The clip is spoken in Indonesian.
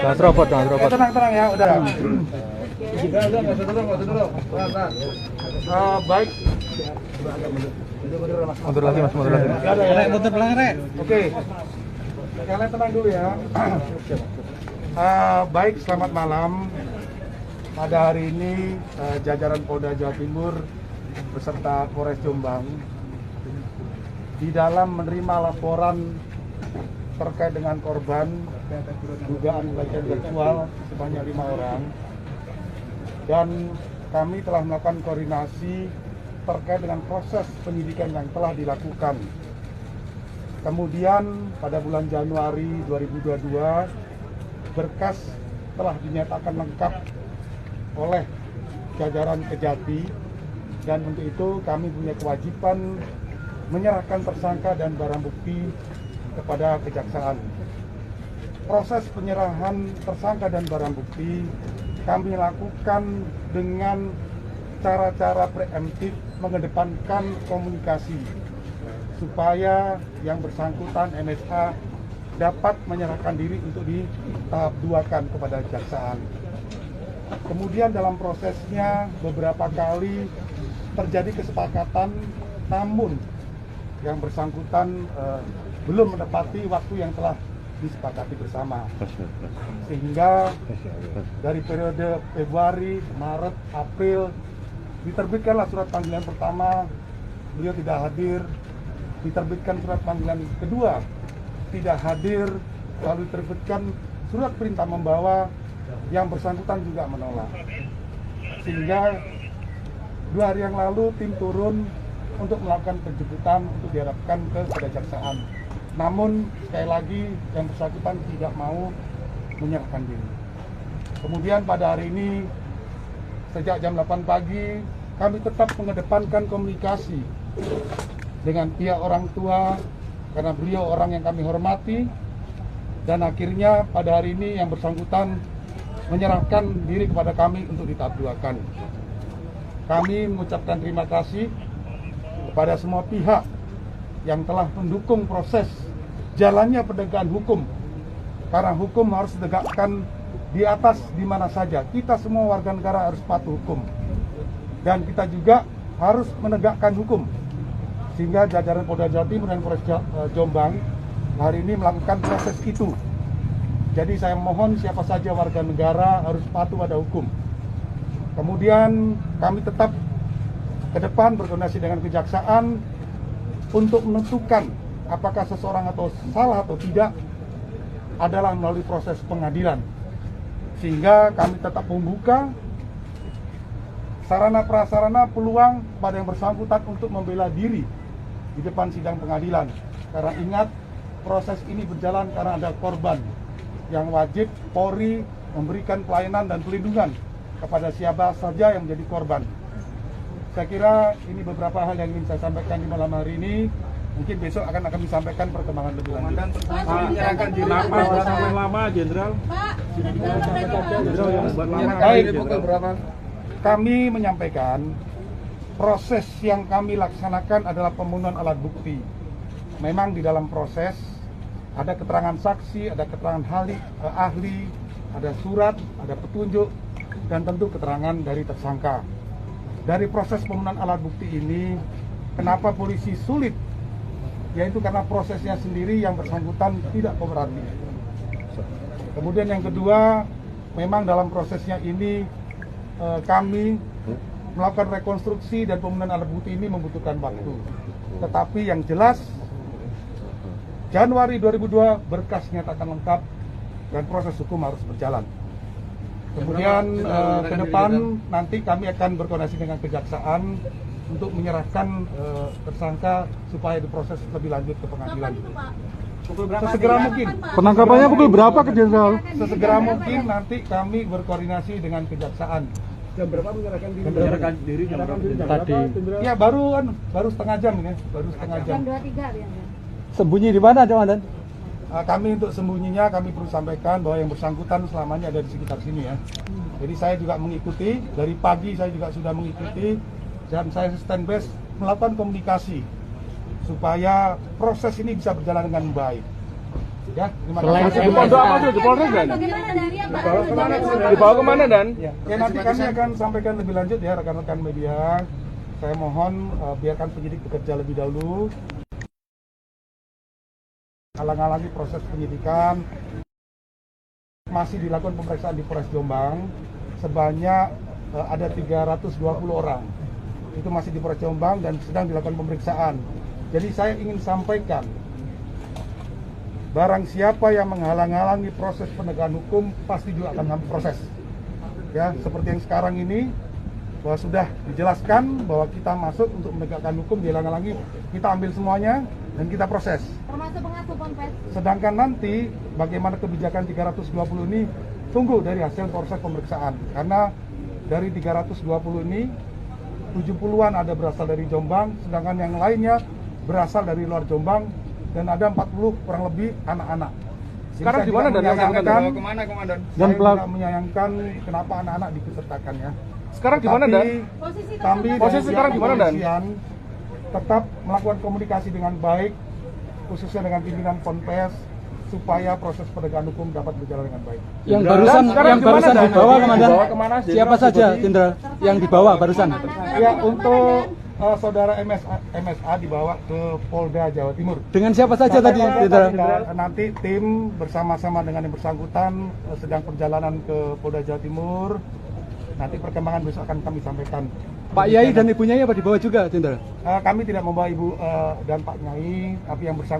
Jangan serobot. Tenang ya, udah. Baik. Mundur lagi mas, mundur lagi. Mundur belakang, Rek. Oke. Kalian tenang dulu ya. Baik, selamat malam. Pada hari ini jajaran Polda Jawa Timur beserta Polres Jombang di dalam menerima laporan terkait dengan korban dugaan pelecehan seksual sebanyak 5 orang, dan kami telah melakukan koordinasi terkait dengan proses penyidikan yang telah dilakukan. Kemudian pada bulan Januari 2022 berkas telah dinyatakan lengkap oleh jajaran Kejati, dan untuk itu kami punya kewajiban menyerahkan tersangka dan barang bukti kepada kejaksaan. Proses penyerahan tersangka dan barang bukti kami lakukan dengan cara-cara preemptif, mengedepankan komunikasi supaya yang bersangkutan MSA dapat menyerahkan diri untuk ditahap duakan kepada kejaksaan. Kemudian dalam prosesnya beberapa kali terjadi kesepakatan, namun yang bersangkutan belum menepati waktu yang telah disepakati bersama, sehingga dari periode Februari, Maret, April diterbitkanlah surat panggilan pertama, beliau tidak hadir. Diterbitkan surat panggilan kedua, tidak hadir. Lalu diterbitkan surat perintah membawa, yang bersangkutan juga menolak. Sehingga 2 hari yang lalu tim turun untuk melakukan penjemputan untuk diharapkan ke kejaksaan. Namun sekali lagi yang bersangkutan tidak mau menyerahkan diri. Kemudian pada hari ini sejak jam 8 pagi kami tetap mengedepankan komunikasi dengan pihak orang tua karena beliau orang yang kami hormati, dan akhirnya pada hari ini yang bersangkutan menyerahkan diri kepada kami untuk ditahap duakan. Kami mengucapkan terima kasih kepada semua pihak yang telah mendukung proses jalannya penegakan hukum, karena hukum harus ditegakkan di atas di mana saja. Kita semua warga negara harus patuh hukum, dan kita juga harus menegakkan hukum, sehingga jajaran Polda Jawa Timur dan Polres Jombang hari ini melakukan proses itu. Jadi saya mohon siapa saja warga negara harus patuh pada hukum. Kemudian kami tetap ke depan berkoordinasi dengan kejaksaan untuk menentukan apakah seseorang atau salah atau tidak adalah melalui proses pengadilan, sehingga kami tetap membuka sarana prasarana peluang pada yang bersangkutan untuk membela diri di depan sidang pengadilan. Karena ingat, proses ini berjalan karena ada korban yang wajib Polri memberikan pelayanan dan pelindungan kepada siapa saja yang menjadi korban. Saya kira ini beberapa hal yang ingin saya sampaikan di malam hari ini. Mungkin besok akan kami sampaikan perkembangan lebih lanjut. Menyerahkan diri sampai lama, Jenderal? Jenderal yang buat lama. Baik, kami menyampaikan proses yang kami laksanakan adalah pembunuhan alat bukti. Memang di dalam proses ada keterangan saksi, ada keterangan ahli, ada surat, ada petunjuk, dan tentu keterangan dari tersangka. Dari proses pembunuhan alat bukti ini, kenapa polisi sulit? Yaitu karena prosesnya sendiri yang bersangkutan tidak kooperatif. Kemudian yang kedua, memang dalam prosesnya ini kami melakukan rekonstruksi, dan pembunuhan alat bukti ini membutuhkan waktu. Tetapi yang jelas, Januari 2002 berkas nyatakan lengkap dan proses hukum harus berjalan. Kemudian ke depan nanti kami akan berkoordinasi dengan kejaksaan untuk menyerahkan tersangka supaya diproses lebih lanjut ke pengadilan. Sesegera mungkin. Penangkapannya pukul berapa ke Jenderal? Sesegera mungkin nanti kami berkoordinasi dengan kejaksaan. Jam berapa menyerahkan diri? Menyerahkan diri jam berapa? Tadi. Ya baru setengah jam ini, baru setengah jam. Jam 23 ya. Sembunyi di mana, Komandan? Kami untuk sembunyinya kami perlu sampaikan bahwa yang bersangkutan selamanya ada di sekitar sini ya. Jadi saya juga mengikuti, dari pagi saya juga sudah mengikuti, dan saya standby melakukan komunikasi supaya proses ini bisa berjalan dengan baik. Ya, terima Selain kasih. Di pondok apa tuh? Di Polres dan? Dibawa kemana dan? Ya, nanti kami akan sampaikan lebih lanjut ya rekan-rekan media. Saya mohon biarkan penyidik bekerja lebih dahulu. Halang-halangi proses penyidikan. Masih dilakukan pemeriksaan di Polres Jombang sebanyak ada 320 orang. Itu masih di Polres Jombang dan sedang dilakukan pemeriksaan. Jadi saya ingin sampaikan, barang siapa yang menghalang-halangi proses penegakan hukum pasti juga akan mengambil proses. Ya, seperti yang sekarang ini bahwa sudah dijelaskan bahwa kita masuk untuk menegakkan hukum, dihalang-halangi, kita ambil semuanya dan kita proses. Termasuk pengasuh ponpes. Sedangkan nanti bagaimana kebijakan 320 ini tunggu dari hasil proses pemeriksaan. Karena dari 320 ini 70-an ada berasal dari Jombang, sedangkan yang lainnya berasal dari luar Jombang dan ada 40 kurang lebih anak-anak. Jadi Sekarang saya di mana tidak dan yang menyayangkan, kemana komandan? Dan saya pelaku- tidak menyayangkan kenapa anak-anak dipesertakan ya. Sekarang di mana Tapi dan? Posisi kami tersebut. Posisi dari sekarang pihak di mana, Dan? kepolisian tetap melakukan komunikasi dengan baik, khususnya dengan pimpinan Ponpes, supaya proses penegakan hukum dapat berjalan dengan baik. Yang Dan barusan sekarang yang di mana, barusan Dan? dibawa komandan. Dibawa kemana, Jenderal? Siapa saja, Jenderal? Yang dibawa barusan. Ya, untuk saudara MSA dibawa ke Polda Jawa Timur. Dengan siapa saja tadi, Jenderal? Nanti tim bersama-sama dengan yang bersangkutan sedang perjalanan ke Polda Jawa Timur. Nanti perkembangan besok akan kami sampaikan. Pak Yai dan ibunya apa dibawa juga, Jenderal? Kami tidak membawa ibu dan Pak Nyai, tapi yang bersangkutan